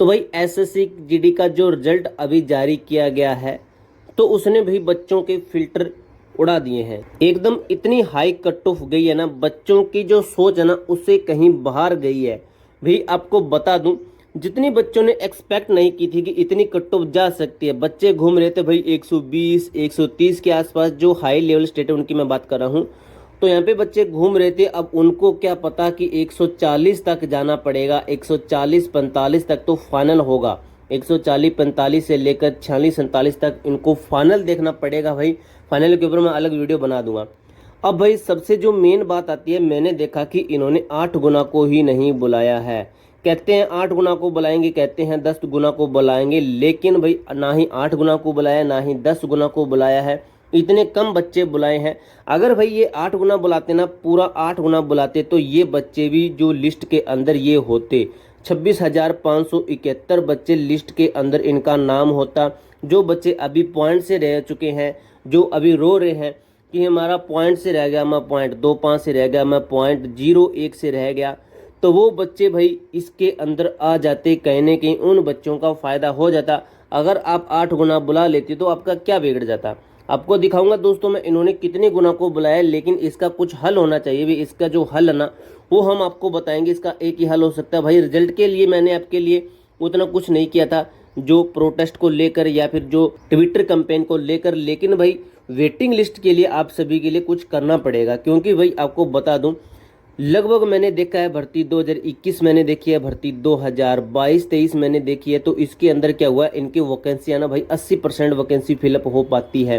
तो भाई SSC GD का जो रिजल्ट अभी जारी किया गया है तो उसने भी बच्चों के फिल्टर उड़ा दिए हैं। एकदम इतनी हाई कट ऑफ गई है ना, बच्चों की जो सोच है ना उससे कहीं बाहर गई है। भाई आपको बता दूं, जितनी बच्चों ने एक्सपेक्ट नहीं की थी कि इतनी कट ऑफ जा सकती है, बच्चे घूम रहे थे भाई 120 130 के आसपास, जो हाई लेवल स्टेट है उनकी मैं बात कर रहा हूँ। तो यहाँ पे बच्चे घूम रहे थे, अब उनको क्या पता कि 140 तक जाना पड़ेगा, 140 45 तक तो फाइनल होगा। 140 45 से लेकर 46 47 तक इनको फाइनल देखना पड़ेगा। भाई फाइनल के ऊपर मैं अलग वीडियो बना दूंगा। अब भाई सबसे जो मेन बात आती है, मैंने देखा कि इन्होंने 8 गुना को ही नहीं बुलाया है। कहते हैं 8 गुना को बुलाएंगे, कहते हैं 10 गुना को बुलाएंगे, लेकिन भाई ना ही 8 गुना को बुलाया ना ही 10 गुना को बुलाया है। इतने कम बच्चे बुलाए हैं। अगर भाई ये 8 गुना बुलाते ना, पूरा 8 गुना बुलाते, तो ये बच्चे भी जो लिस्ट के अंदर ये होते, 26,571 बच्चे लिस्ट के अंदर इनका नाम होता। जो बच्चे अभी पॉइंट से रह चुके हैं, जो अभी रो रहे हैं कि हमारा पॉइंट से रह गया, मैं पॉइंट 25 से रह गया, मैं पॉइंट 01 से रह गया, तो वो बच्चे भाई इसके अंदर आ जाते। कहने के उन बच्चों का फ़ायदा हो जाता। अगर आप 8 गुना बुला लेते तो आपका क्या बिगड़ जाता। आपको दिखाऊंगा दोस्तों मैं इन्होंने कितने गुना को बुलाया, लेकिन इसका कुछ हल होना चाहिए भी। इसका जो हल है ना वो हम आपको बताएंगे। इसका एक ही हल हो सकता है भाई, रिजल्ट के लिए मैंने आपके लिए उतना कुछ नहीं किया था जो प्रोटेस्ट को लेकर या फिर जो ट्विटर कैंपेन को लेकर, लेकिन भाई वेटिंग लिस्ट के लिए आप सभी के लिए कुछ करना पड़ेगा। क्योंकि भाई आपको बता दूं, लगभग मैंने देखा है भर्ती 2021 मैंने देखी है, भर्ती 2022-23 मैंने देखी है, तो इसके अंदर क्या हुआ, इनकी वैकेंसियाँ ना भाई 80% वैकेंसी फिलअप हो पाती है।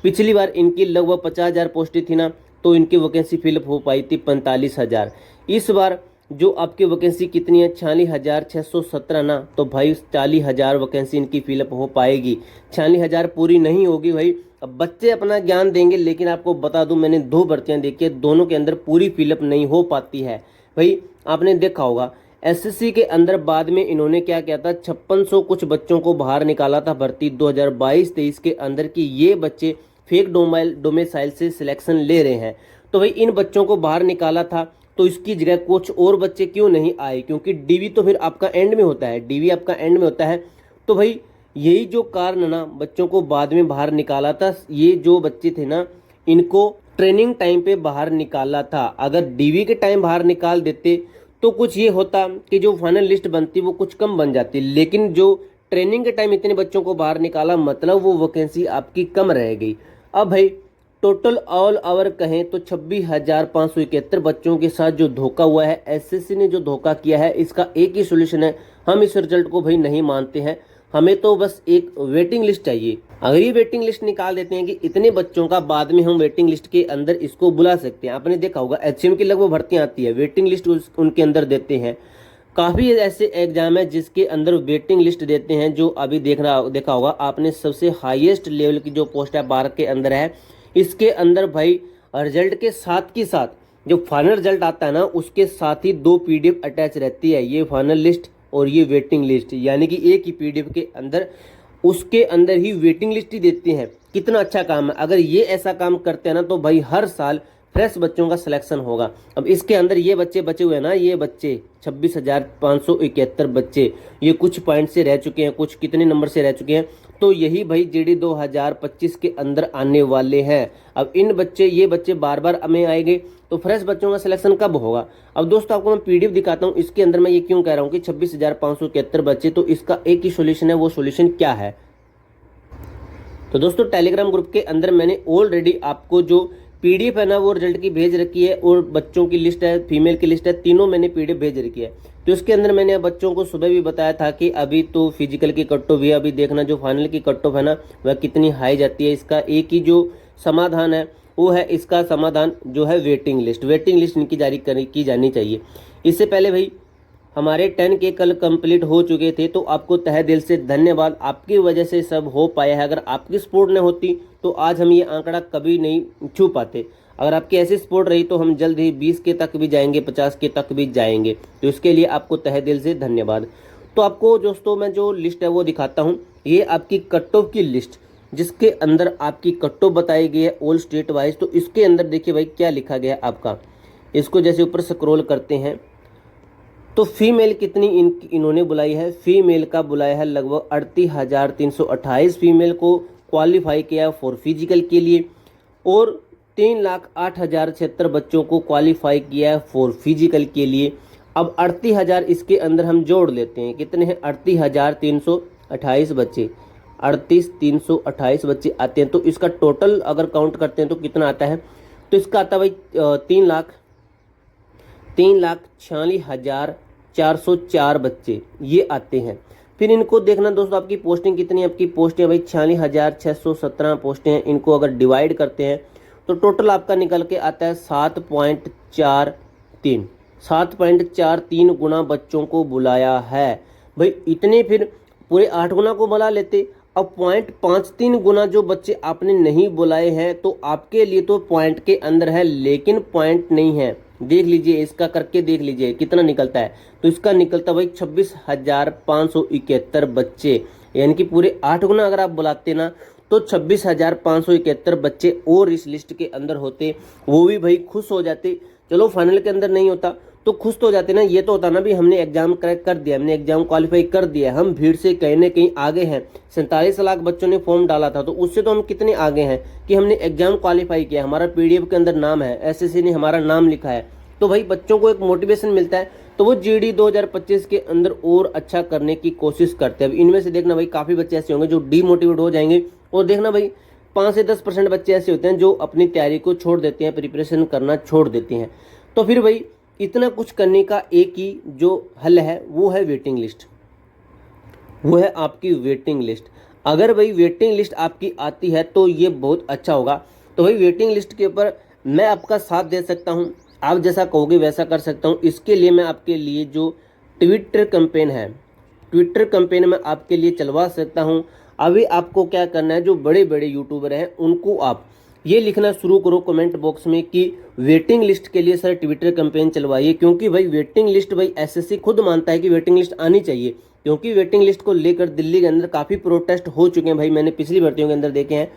पिछली बार इनकी लगभग 50,000 पोस्टें थी ना, तो इनकी वैकेंसी फिलअप हो पाई थी 45,000। इस बार जो आपकी वैकेंसी कितनी है, 46,617 ना, तो भाई 40,000 वैकेंसी इनकी फिलअप हो पाएगी। 46,000 पूरी नहीं होगी भाई, अब बच्चे अपना ज्ञान देंगे, लेकिन आपको बता दूं मैंने 2 भर्तियां देखी है, दोनों के अंदर पूरी फिलअप नहीं हो पाती है। भाई आपने देखा होगा एसएससी के अंदर बाद में इन्होंने क्या किया था, 5600 कुछ बच्चों को बाहर निकाला था भर्ती 2022-23 के अंदर की ये बच्चे फेक डोमिसाइल से सिलेक्शन ले रहे हैं। तो भाई इन बच्चों को बाहर निकाला था, तो इसकी जगह कुछ और बच्चे क्यों नहीं आए, क्योंकि डीवी तो फिर आपका एंड में होता है, डीवी आपका एंड में होता है। तो भाई यही जो कारण ना बच्चों को बाद में बाहर निकाला था, ये जो बच्चे थे ना इनको ट्रेनिंग टाइम पे बाहर निकाला था। अगर डीवी के टाइम बाहर निकाल देते तो कुछ ये होता कि जो फाइनल लिस्ट बनती वो कुछ कम बन जाती, लेकिन जो ट्रेनिंग के टाइम इतने बच्चों को बाहर निकाला, मतलब वो वैकेंसी आपकी कम रह गई। अब भाई टोटल ऑल ओवर कहें तो 26,571 बच्चों के साथ जो धोखा हुआ है, एसएससी ने जो धोखा किया है, इसका एक ही सोल्यूशन है। हम इस रिजल्ट को भाई नहीं मानते हैं, हमें तो बस एक वेटिंग लिस्ट चाहिए। अगर ये वेटिंग लिस्ट निकाल देते हैं कि इतने बच्चों का, बाद में हम वेटिंग लिस्ट के अंदर इसको बुला सकते हैं। आपने देखा होगा एचसीएम की लगभग भर्तियां आती है, वेटिंग लिस्ट उनके अंदर देते हैं। काफ़ी ऐसे एग्जाम है जिसके अंदर वेटिंग लिस्ट देते हैं, जो अभी देखा होगा आपने, सबसे हाईएस्ट लेवल की जो पोस्ट है 12 के अंदर है, इसके अंदर भाई रिजल्ट के साथ की साथ जो फाइनल रिजल्ट आता है ना उसके साथ ही 2 पीडीएफ अटैच रहती है, ये फाइनल लिस्ट और ये वेटिंग लिस्ट, यानी कि एक ही पीडीएफ के अंदर उसके अंदर ही वेटिंग लिस्ट ही देते हैं। कितना अच्छा काम है। अगर ये ऐसा काम करते हैं ना तो भाई हर साल फ्रेश बच्चों का सिलेक्शन होगा। अब इसके अंदर ये बच्चे बचे हुए हैं ना, ये बच्चे 26,571 बच्चे, ये कुछ पॉइंट से रह चुके हैं, कुछ कितने नंबर से रह चुके हैं, तो यही भाई जीडी 2025 के अंदर आने वाले हैं। अब ये बच्चे बार बार हमें आएंगे, तो फ्रेश बच्चों का सिलेक्शन कब होगा। अब दोस्तों आपको मैं पीडीएफ दिखाता हूँ, इसके अंदर मैं ये क्यों कह रहा हूँ कि 26,571 बच्चे, तो इसका एक ही सोल्यूशन है। वो सोल्यूशन क्या है, तो दोस्तों टेलीग्राम ग्रुप के अंदर मैंने ऑलरेडी आपको जो पीडीएफ है ना वो रिजल्ट की भेज रखी है, और बच्चों की लिस्ट है, फीमेल की लिस्ट है, तीनों मैंने पीडीएफ भेज रखी है। तो इसके अंदर मैंने बच्चों को सुबह भी बताया था कि अभी तो फिजिकल की कट ऑफ है, अभी देखना जो फाइनल की कट ऑफ है ना वह कितनी हाई जाती है। इसका एक ही जो समाधान है वो है, इसका समाधान जो है वेटिंग लिस्ट इनकी जारी की जानी चाहिए। इससे पहले भाई हमारे 10 के कल कंप्लीट हो चुके थे, तो आपको तहे दिल से धन्यवाद, आपकी वजह से सब हो पाया है। अगर आपकी सपोर्ट न होती तो आज हम ये आंकड़ा कभी नहीं छू पाते। अगर आपकी ऐसी सपोर्ट रही तो हम जल्द ही 20 के तक भी जाएंगे, 50 के तक भी जाएंगे, तो इसके लिए आपको तहे दिल से धन्यवाद। तो आपको दोस्तों मैं जो लिस्ट है वो दिखाता हूँ, ये आपकी कट ऑफ की लिस्ट, जिसके अंदर आपकी कट ऑफ बताई गई है ऑल स्टेट वाइज। तो इसके अंदर देखिए भाई क्या लिखा गया है आपका, इसको जैसे ऊपर स्क्रॉल करते हैं तो फीमेल कितनी इन्होंने बुलाई है, फीमेल का बुलाया है लगभग 38,328 फीमेल को क्वालिफाई किया फॉर फिजिकल के लिए, और 3,08,076 बच्चों को क्वालिफाई किया है फॉर फिजिकल के लिए। अब 38,000 इसके अंदर हम जोड़ लेते हैं, कितने हैं 38,328 बच्चे, 38,328 बच्चे आते हैं। तो इसका टोटल अगर काउंट करते हैं तो कितना आता है, तो इसका आता है भाई 3,46,404 बच्चे ये आते हैं। फिर इनको देखना दोस्तों, आपकी पोस्टिंग कितनी है, आपकी पोस्टें भाई 46,617 पोस्टें हैं। इनको अगर डिवाइड करते हैं तो टोटल आपका निकल के आता है 7.43 गुना बच्चों को बुलाया है। भाई इतने फिर पूरे 8 गुना को बुला लेते। अब 0.53 गुना जो बच्चे आपने नहीं बुलाए हैं तो आपके लिए तो पॉइंट के अंदर है, लेकिन पॉइंट नहीं है। देख लीजिए, इसका करके देख लीजिए कितना निकलता है। तो इसका निकलता भाई 26,571 बच्चे, यानी कि पूरे 8 गुना अगर आप बुलाते ना तो 26,571 बच्चे और इस लिस्ट के अंदर होते, वो भी भाई खुश हो जाते। चलो फाइनल के अंदर नहीं होता तो खुश तो हो जाते ना, ये तो होता ना भी हमने एग्जाम क्रैक कर दिया, हमने एग्जाम क्वालिफाई कर दिया, हम भीड़ से कहीं ना कहीं आगे हैं। 47 लाख बच्चों ने फॉर्म डाला था, तो उससे तो हम कितने आगे हैं कि हमने एग्जाम क्वालिफाई किया, हमारा पीडीएफ के अंदर नाम है, एसएससी ने हमारा नाम लिखा है। तो भाई बच्चों को एक मोटिवेशन मिलता है, तो वो जीडी 2025 के अंदर और अच्छा करने की कोशिश करते हैं। अब इनमें से देखना भाई काफ़ी बच्चे ऐसे होंगे जो डीमोटिवेट हो जाएंगे, और देखना भाई 5 से 10% बच्चे ऐसे होते हैं जो अपनी तैयारी को छोड़ देते हैं, प्रिपरेशन करना छोड़ देते हैं। तो फिर भाई इतना कुछ करने का एक ही जो हल है वो है वेटिंग लिस्ट, वो है आपकी वेटिंग लिस्ट। अगर भाई वेटिंग लिस्ट आपकी आती है तो ये बहुत अच्छा होगा। तो भाई वेटिंग लिस्ट के ऊपर मैं आपका साथ दे सकता हूँ, आप जैसा कहोगे वैसा कर सकता हूँ। इसके लिए मैं आपके लिए जो ट्विटर कैंपेन है, ट्विटर कैंपेन मैं आपके लिए चलवा सकता हूँ। अभी आपको क्या करना है, जो बड़े बड़े यूट्यूबर हैं उनको आप ये लिखना शुरू करो कमेंट बॉक्स में कि वेटिंग लिस्ट के लिए सर ट्विटर कैंपेन चलवाइए, क्योंकि भाई वेटिंग लिस्ट भाई एसएससी खुद मानता है कि वेटिंग लिस्ट आनी चाहिए, क्योंकि वेटिंग लिस्ट को लेकर दिल्ली के अंदर काफ़ी प्रोटेस्ट हो चुके हैं भाई, मैंने पिछली भर्तियों के अंदर देखे हैं।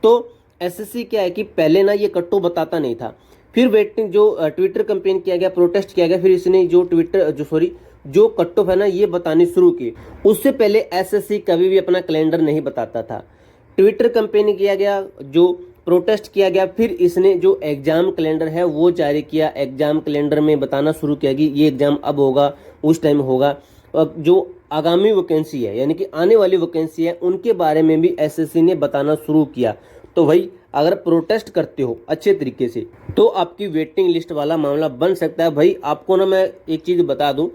तो एसएससी क्या है कि पहले ना ये कट्टो बताता नहीं था, फिर वेटिंग जो ट्विटर कैंपेन किया गया, प्रोटेस्ट किया गया, फिर इसने जो कट ऑफ है ना ये बतानी शुरू की। उससे पहले एसएससी कभी भी अपना कैलेंडर नहीं बताता था, ट्विटर कैंपेन किया गया, जो प्रोटेस्ट किया गया, फिर इसने जो एग्जाम कैलेंडर है वो जारी किया। एग्जाम कैलेंडर में बताना शुरू किया कि ये एग्जाम अब होगा, उस टाइम होगा। जो आगामी वैकेंसी है यानी कि आने वाली वैकेंसी है उनके बारे में भी एसएससी ने बताना शुरू किया। तो भाई अगर प्रोटेस्ट करते हो अच्छे तरीके से तो आपकी वेटिंग लिस्ट वाला मामला बन सकता है। भाई आपको ना मैं एक चीज़ बता दूं,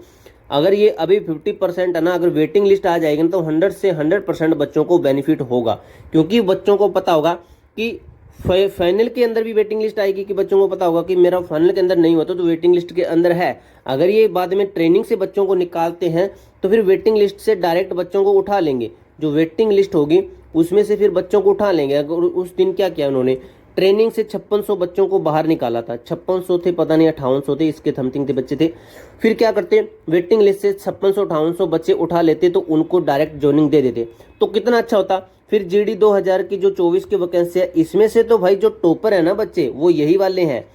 अगर ये अभी 50% है ना, अगर वेटिंग लिस्ट आ जाएगी ना तो 100 से 100% बच्चों को बेनिफिट होगा, क्योंकि बच्चों को पता होगा कि फाइनल के अंदर भी वेटिंग लिस्ट आएगी, कि बच्चों को पता होगा कि मेरा फाइनल के अंदर नहीं होता तो वेटिंग लिस्ट के अंदर है। अगर ये बाद में ट्रेनिंग से बच्चों को निकालते हैं तो फिर वेटिंग लिस्ट से डायरेक्ट बच्चों को उठा लेंगे, जो वेटिंग लिस्ट होगी उसमें से फिर बच्चों को उठा लेंगे। अगर उस दिन क्या किया उन्होंने, ट्रेनिंग से 5600 बच्चों को बाहर निकाला था, 5600 थे पता नहीं 5800 थे, इसके समथिंग थे बच्चे थे। फिर क्या करते, वेटिंग लिस्ट से 5600-5800 बच्चे उठा लेते तो उनको डायरेक्ट ज्वाइनिंग दे देते, तो कितना अच्छा होता। फिर जीडी 2000 की जो 24 की वैकेंसी है इसमें से तो भाई जो टॉपर है ना बच्चे वो यही वाले हैं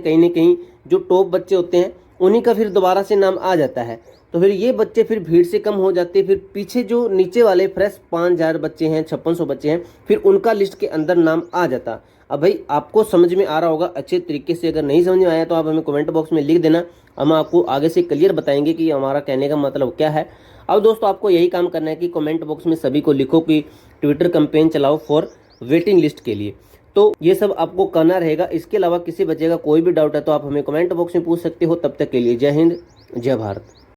कहीं ना कहीं जो टॉप बच्चे होते हैं उन्हीं का फिर दोबारा से नाम आ जाता है। तो फिर ये बच्चे फिर भीड़ से कम हो जाते, फिर पीछे जो नीचे वाले फ्रेश 5000 बच्चे हैं, 5600 बच्चे हैं, फिर उनका लिस्ट के अंदर नाम आ जाता। अब भाई आपको समझ में आ रहा होगा अच्छे तरीके से, अगर नहीं समझ में आया तो आप हमें कमेंट बॉक्स में लिख देना, हम आपको आगे से क्लियर बताएंगे कि हमारा कहने का मतलब क्या है। अब दोस्तों आपको यही काम करना है कि कमेंट बॉक्स में सभी को लिखो कि ट्विटर कैंपेन चलाओ फॉर वेटिंग लिस्ट के लिए। तो ये सब आपको करना रहेगा। इसके अलावा किसी बच्चे का कोई भी डाउट है तो आप हमें कमेंट बॉक्स में पूछ सकते हो। तब तक के लिए जय हिंद, जय भारत।